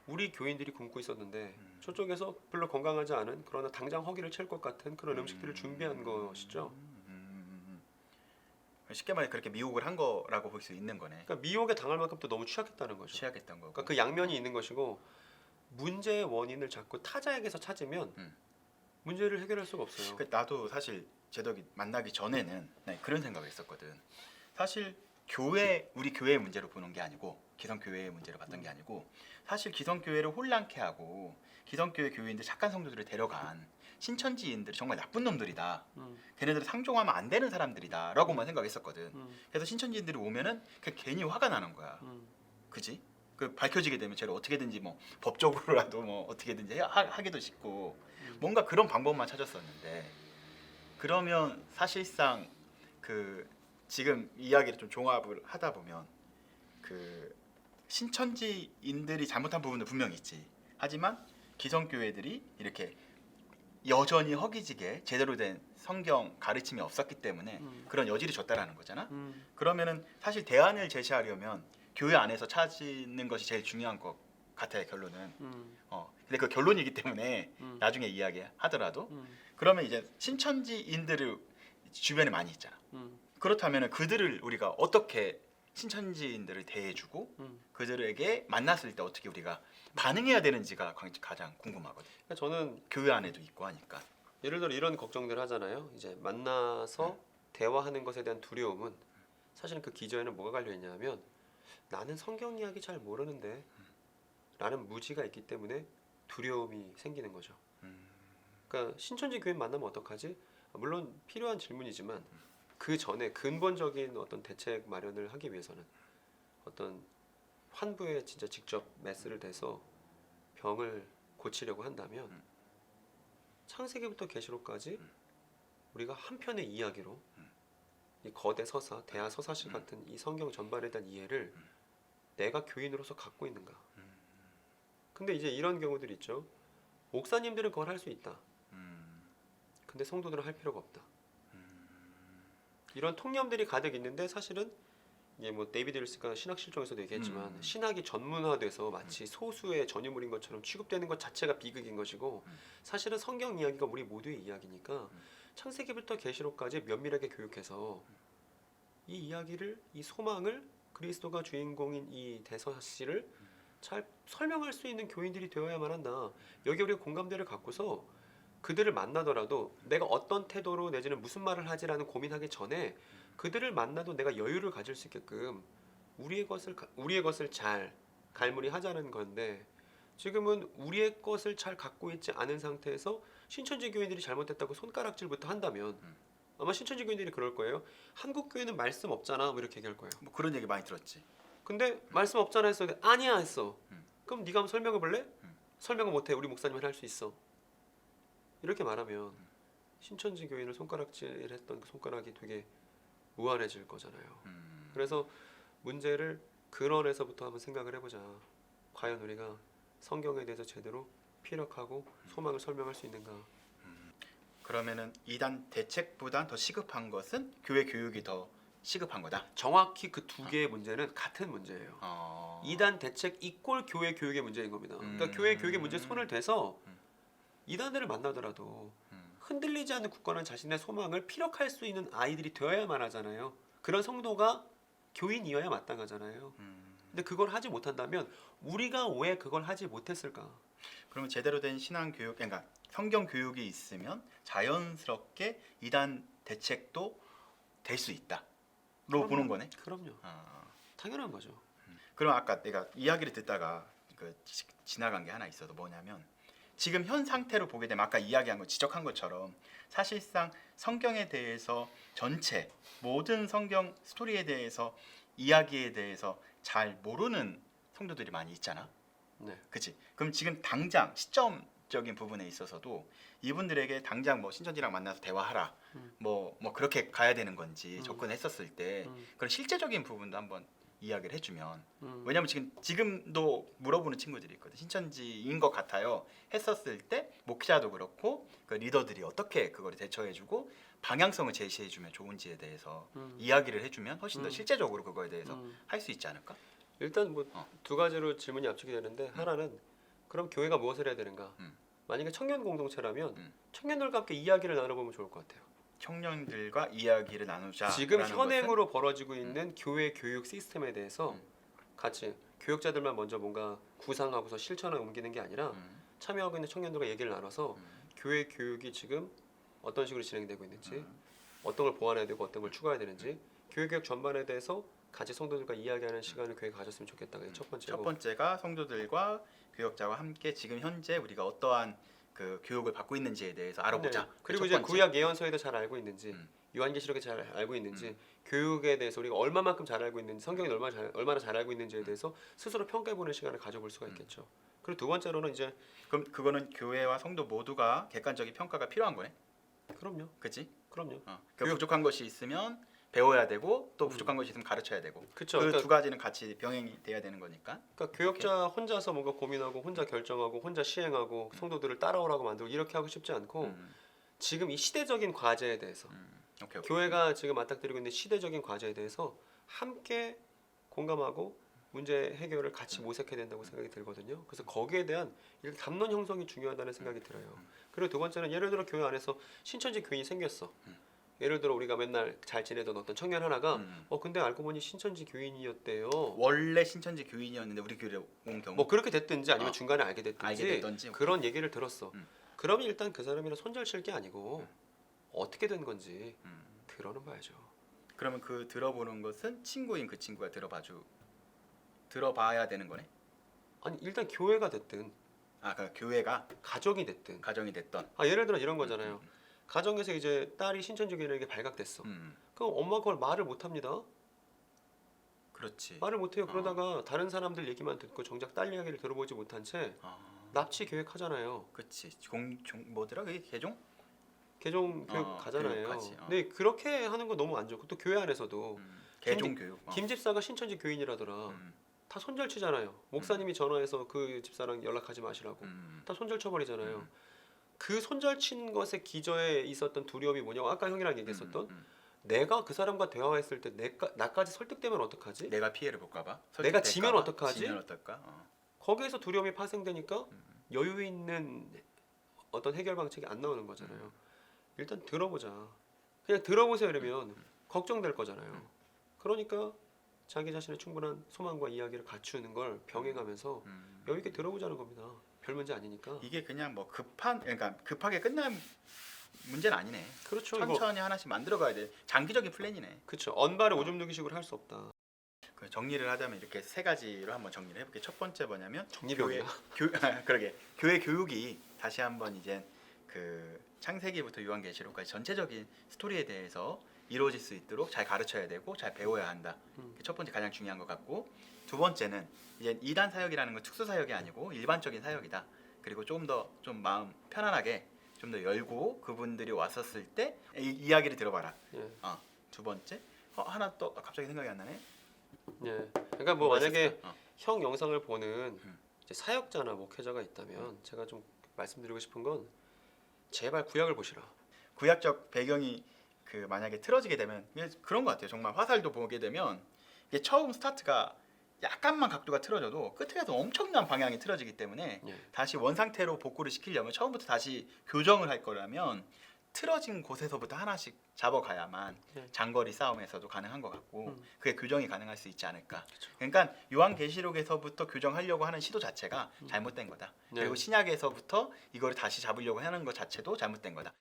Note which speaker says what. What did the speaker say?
Speaker 1: 우리 교인들이 굶고 있었는데 저쪽에서 별로 건강하지 않은 그러나 당장 허기를 찰 것 같은 그런 음식들을 준비한 것이죠.
Speaker 2: 쉽게 말해 그렇게 미혹을 한 거라고 볼 수 있는 거네.
Speaker 1: 그러니까 미혹에 당할 만큼 또 너무 취약했다는 거죠.
Speaker 2: 취약했던 거고.
Speaker 1: 그러니까 그 양면이 있는 것이고 문제의 원인을 자꾸 타자에게서 찾으면 문제를 해결할 수가 없어요.
Speaker 2: 나도 사실 제덕이 만나기 전에는 그런 생각을 했었거든. 사실 우리 교회의 문제로 보는 게 아니고 기성교회의 문제로 봤던 게 아니고 사실 기성교회를 혼란케 하고 기성교회 교회인들 착한 성도들을 데려간 신천지인들이 정말 나쁜 놈들이다. 걔네들은 상종하면 안 되는 사람들이다 라고만 생각했었거든. 그래서 신천지인들이 오면은 괜히 화가 나는 거야. 그지? 그 밝혀지게 되면 쟤를 어떻게든지 뭐 법적으로라도 뭐 어떻게든지 하기도 싶고 뭔가 그런 방법만 찾았었는데, 그러면 사실상 그 지금 이야기를 좀 종합을 하다 보면 그 신천지인들이 잘못한 부분은 분명히 있지. 하지만 기성교회들이 이렇게 여전히 허기지게 제대로 된 성경 가르침이 없었기 때문에 그런 여지를 줬다라는 거잖아. 그러면은 사실 대안을 제시하려면 교회 안에서 찾는 것이 제일 중요한 것 같아요, 결론은. 근데 그 결론이기 때문에 나중에 이야기하더라도 그러면 이제 신천지인들을 주변에 많이 있잖아. 그렇다면 그들을 우리가 어떻게 신천지인들을 대해주고 그들에게 만났을 때 어떻게 우리가 반응해야 되는지가 가장 궁금하거든.
Speaker 1: 그러니까 저는
Speaker 2: 교회 안에도 있고 하니까.
Speaker 1: 예를 들어 이런 걱정들 하잖아요. 이제 만나서 대화하는 것에 대한 두려움은 사실은 그 기저에는 뭐가 갈려 있냐면 나는 성경 이야기 잘 모르는데 라는 무지가 있기 때문에 두려움이 생기는 거죠. 그러니까 신천지 교인 만나면 어떡하지? 물론 필요한 질문이지만 그 전에 근본적인 어떤 대책 마련을 하기 위해서는 어떤 환부에 진짜 직접 메스를 대서 병을 고치려고 한다면 창세기부터 계시록까지 우리가 한 편의 이야기로 이 거대 서사, 대하 서사시 같은 이 성경 전반에 대한 이해를 내가 교인으로서 갖고 있는가? 근데 이제 이런 경우들이 있죠. 목사님들은 그걸 할 수 있다. 근데 성도들은 할 필요가 없다. 이런 통념들이 가득 있는데 사실은 이게 뭐 데이비드 힐스가 신학 실종에서도 얘기했지만 신학이 전문화돼서 마치 소수의 전유물인 것처럼 취급되는 것 자체가 비극인 것이고 사실은 성경 이야기가 우리 모두의 이야기니까 창세기부터 계시록까지 면밀하게 교육해서 이 이야기를, 이 소망을 그리스도가 주인공인 이 대서시를 잘 설명할 수 있는 교인들이 되어야만 한다. 여기 우리가 공감대를 갖고서 그들을 만나더라도 내가 어떤 태도로 내지는 무슨 말을 하지라는 고민하기 전에 그들을 만나도 내가 여유를 가질 수 있게끔 우리의 것을 잘 갈무리하자는 건데 지금은 우리의 것을 잘 갖고 있지 않은 상태에서 신천지 교인들이 잘못했다고 손가락질부터 한다면 아마 신천지 교인들이 그럴 거예요. 한국 교회는 말씀 없잖아, 뭐 이렇게 얘기할 거예요.
Speaker 2: 뭐 그런 얘기 많이 들었지.
Speaker 1: 근데 말씀 없잖아 했어. 아니야 했어. 그럼 네가 한번 설명해 볼래? 설명을 못해. 우리 목사님은 할 수 있어. 이렇게 말하면 신천지 교인을 손가락질했던 그 손가락이 되게 무한해질 거잖아요. 그래서 문제를 근원에서부터 한번 생각을 해보자. 과연 우리가 성경에 대해서 제대로 피력하고 소망을 설명할 수 있는가?
Speaker 2: 그러면은 이단 대책보다 더 시급한 것은 교회 교육이 더 시급한 거다.
Speaker 1: 정확히 그 두 개의 문제는 같은 문제예요. 이단 대책 이꼴 교회 교육의 문제인 겁니다. 그러니까 교회 교육의 문제에 손을 대서 이단들을 만나더라도 흔들리지 않는 굳건한 자신의 소망을 피력할 수 있는 아이들이 되어야만 하잖아요. 그런 성도가 교인이어야 마땅하잖아요. 근데 그걸 하지 못한다면 우리가 왜 그걸 하지 못했을까?
Speaker 2: 그러면 제대로 된 신앙 교육, 그러니까 성경 교육이 있으면 자연스럽게 이단 대책도 될 수 있다로 보는 거네.
Speaker 1: 그럼요. 당연한 거죠.
Speaker 2: 그럼 아까 내가 이야기를 듣다가 지나간 게 하나 있어도 뭐냐면 지금 현 상태로 보게 되면 아까 이야기한 거 지적한 것처럼 사실상 성경에 대해서 전체 모든 성경 스토리에 대해서 이야기에 대해서 잘 모르는 성도들이 많이 있잖아.
Speaker 1: 네.
Speaker 2: 그치? 그럼 지금 당장 시점적인 부분에 있어서도 이분들에게 당장 뭐 신천지랑 만나서 대화하라 뭐 그렇게 가야 되는 건지 접근했었을 때 그런 실제적인 부분도 한번 이야기를 해주면 왜냐면 지금도 물어보는 친구들이 있거든. 신천지인 것 같아요 했었을 때 목사도 그렇고 그 리더들이 어떻게 그걸 대처해주고 방향성을 제시해주면 좋은지에 대해서 이야기를 해주면 훨씬 더 실제적으로 그거에 대해서 할 수 있지 않을까?
Speaker 1: 일단 뭐 두 가지로 질문이 압축이 되는데 하나는 그럼 교회가 무엇을 해야 되는가?
Speaker 2: 음.
Speaker 1: 만약에 청년 공동체라면
Speaker 2: 음.
Speaker 1: 청년들과 함께 이야기를 나눠보면 좋을 것 같아요.
Speaker 2: 청년들과 이야기를 나누자.
Speaker 1: 지금 현행으로 벌어지고 있는 교회 교육 시스템에 대해서
Speaker 2: 음.
Speaker 1: 같이 교육자들만 먼저 뭔가 구상하고서 실천에 옮기는 게 아니라 참여하고 있는 청년들과 얘기를 나눠서 교회 교육이 지금 어떤 식으로 진행되고 있는지, 어떤 걸 보완해야 되고 어떤 걸 추가해야 되는지, 교회 교육 전반에 대해서 같이 성도들과 이야기하는 시간을 교회가 가졌으면 좋겠다가 이게 첫 번째고.
Speaker 2: 첫 번째가 성도들과 교역자와 함께 지금 현재 우리가 어떠한 그 교육을 받고 있는지에 대해서 알아보자.
Speaker 1: 네. 그리고
Speaker 2: 첫
Speaker 1: 이제
Speaker 2: 번째.
Speaker 1: 구약 예언서에도 잘 알고 있는지,
Speaker 2: 음.
Speaker 1: 요한계시록에 잘 알고 있는지, 교육에 대해서 우리가 얼마만큼 잘 알고 있는지, 성경이 얼마나 잘 알고 있는지에 대해서 스스로 평가해보는 시간을 가져볼 수가 있겠죠. 그리고 두 번째로는 이제
Speaker 2: 그럼 그거는 교회와 성도 모두가 객관적인 평가가 필요한 거네.
Speaker 1: 그럼요,
Speaker 2: 그렇지?
Speaker 1: 그럼요.
Speaker 2: 그 부족한 것이 있으면 배워야 되고 또 부족한 것이 있으면 가르쳐야 되고.
Speaker 1: 그렇죠.
Speaker 2: 그
Speaker 1: 그러니까,
Speaker 2: 두 가지는 같이 병행이 돼야 되는 거니까.
Speaker 1: 그러니까 교육자 혼자서 뭔가 고민하고 혼자 결정하고 혼자 시행하고 성도들을 따라오라고 만들고 이렇게 하고 싶지 않고 지금 이 시대적인 과제에 대해서
Speaker 2: 오케이.
Speaker 1: 교회가 지금 맞닥뜨리고 있는 시대적인 과제에 대해서 함께 공감하고 문제 해결을 같이 모색해야 된다고 생각이 들거든요. 그래서 거기에 대한 이렇게 담론 형성이 중요하다는 생각이 들어요. 그리고 두 번째는 예를 들어 교회 안에서 신천지 교인이 생겼어. 예를 들어 우리가 맨날 잘 지내던 어떤 청년 하나가 근데 알고 보니 신천지 교인이었대요.
Speaker 2: 원래 신천지 교인이었는데 우리 교회에 온 경우
Speaker 1: 뭐 그렇게 됐든지 아니면 중간에 알게 됐든지 그런 얘기를 들었어. 그러면 일단 그 사람이랑 손절 칠 게 아니고 어떻게 된 건지 들어는 봐야죠.
Speaker 2: 그러면 그 들어보는 것은 친구인 그 친구가 들어봐야 되는 거네.
Speaker 1: 아니 일단 교회가 됐든
Speaker 2: 그 교회가
Speaker 1: 가족이 됐든
Speaker 2: 가정이 됐던.
Speaker 1: 예를 들어 이런 거잖아요. 가정에서 이제 딸이 신천지 교인에게 발각됐어. 그럼 엄마가 그걸 말을 못합니다.
Speaker 2: 그렇지.
Speaker 1: 말을 못해요. 그러다가 다른 사람들 얘기만 듣고 정작 딸 이야기를 들어보지 못한 채 납치 계획하잖아요.
Speaker 2: 그렇지. 뭐더라 그게 개종?
Speaker 1: 개종 교육 가잖아요.
Speaker 2: 교육하지.
Speaker 1: 근데 그렇게 하는 거 너무 안 좋고 또 교회 안에서도
Speaker 2: 개종 교육.
Speaker 1: 김 집사가 신천지 교인이라더라. 다 손절치잖아요. 목사님이 전화해서 그 집사랑 연락하지 마시라고. 다 손절쳐버리잖아요. 그 손절친 것의 기저에 있었던 두려움이 뭐냐고 아까 형이랑 얘기했었던 내가 그 사람과 대화했을 때 나까지 설득되면 어떡하지?
Speaker 2: 내가 피해를 볼까봐.
Speaker 1: 내가 지면 어떡하지?
Speaker 2: 지면 어떨까?
Speaker 1: 거기에서 두려움이 파생되니까 여유 있는 어떤 해결 방책이 안 나오는 거잖아요. 일단 들어보자. 그냥 들어보세요 이러면 걱정될 거잖아요. 그러니까 자기 자신의 충분한 소망과 이야기를 갖추는 걸 병행하면서 여유 있게 들어보자는 겁니다. 별 문제 아니니까.
Speaker 2: 이게 그냥 뭐 그러니까 급하게 끝난 문제는 아니네.
Speaker 1: 그렇죠.
Speaker 2: 천천히 하나씩 만들어가야 돼. 장기적인 플랜이네.
Speaker 1: 그렇죠. 언발에 오줌 누기식으로 할 수 없다.
Speaker 2: 그 정리를 하자면 이렇게 세 가지로 한번 정리를 해볼게. 첫 번째 뭐냐면
Speaker 1: 정리병이야.
Speaker 2: 그러게 교회 교육이 다시 한번 이제 그 창세기부터 요한계시록까지 전체적인 스토리에 대해서 이루어질 수 있도록 잘 가르쳐야 되고 잘 배워야 한다. 첫 번째 가장 중요한 것 같고 두 번째는 이제 이단 사역이라는 건 특수 사역이 아니고 일반적인 사역이다. 그리고 좀 마음 편안하게 좀 더 열고 그분들이 왔었을 때 이야기를 들어봐라.
Speaker 1: 예.
Speaker 2: 두 번째 하나 또 갑자기 생각이 안 나네.
Speaker 1: 예. 그러니까 뭐 만약에
Speaker 2: 있었을까?
Speaker 1: 형 영상을 보는 이제 사역자나 목회자가 있다면 제가 좀 말씀드리고 싶은 건 제발 구약을 보시라.
Speaker 2: 구약적 배경이 그 만약에 틀어지게 되면 그런 것 같아요. 정말 화살도 보게 되면 이게 처음 스타트가 약간만 각도가 틀어져도 끝에 가서 엄청난 방향이 틀어지기 때문에
Speaker 1: 예.
Speaker 2: 다시 원상태로 복구를 시키려면 처음부터 다시 교정을 할 거라면 틀어진 곳에서부터 하나씩 잡아가야만 장거리 싸움에서도 가능한 것 같고 그게 교정이 가능할 수 있지 않을까. 그러니까 요한계시록에서부터 교정하려고 하는 시도 자체가 잘못된 거다. 그리고 신약에서부터 이거를 다시 잡으려고 하는 것 자체도 잘못된 거다.